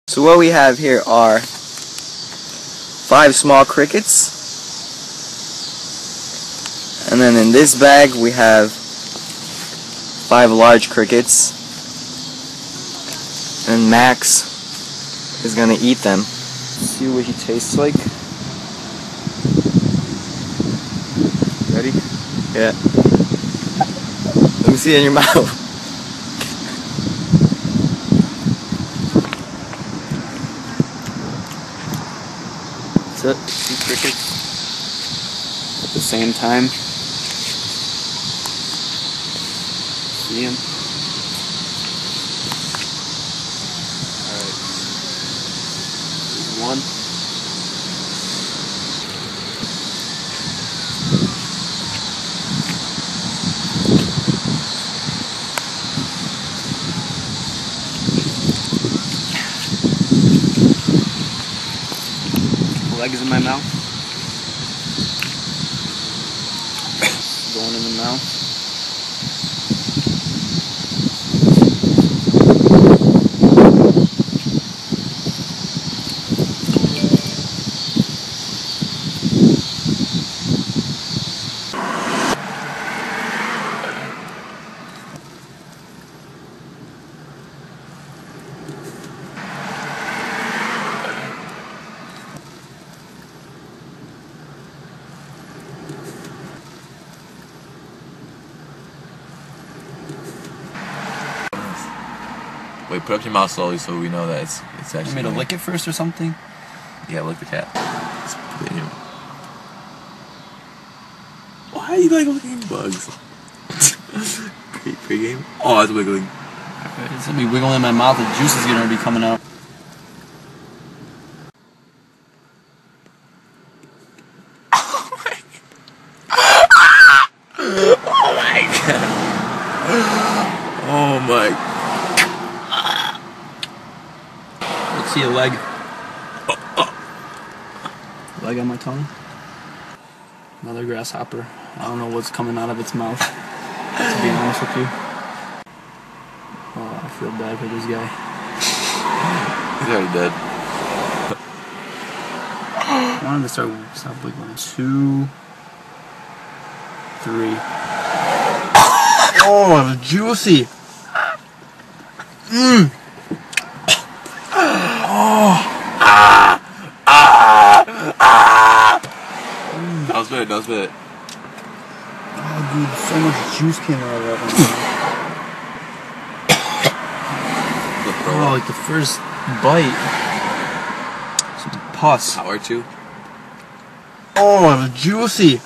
So what we have here are 5 small crickets, and then in this bag we have 5 large crickets, and Max is gonna eat them. See what he tastes like. Ready? Yeah. Let me see it in your mouth. So, 2 crickets at the same time. See him? Alright. There's 1. Legs in my mouth. Going in the mouth. Wait, put up your mouth slowly so we know that it's actually. You want me to lick it first or something? Yeah, lick the cat. Just put it in your... Why are you like licking bugs? Pre-game? Oh, it's wiggling. It's gonna be wiggling in my mouth. The juice is gonna be coming out. Oh my god. Oh my. Let's see a leg. Leg on my tongue. Another grasshopper. I don't know what's coming out of its mouth, to be honest with you. Oh, I feel bad for this guy. He's already dead. I wanted to stop wiggling. 2, 3. Oh, it's juicy. Mmm. That was good, that was good. Oh, dude, so much juice came out of that one. Oh, like the first bite. Some pus. Power 2. Oh, it was juicy.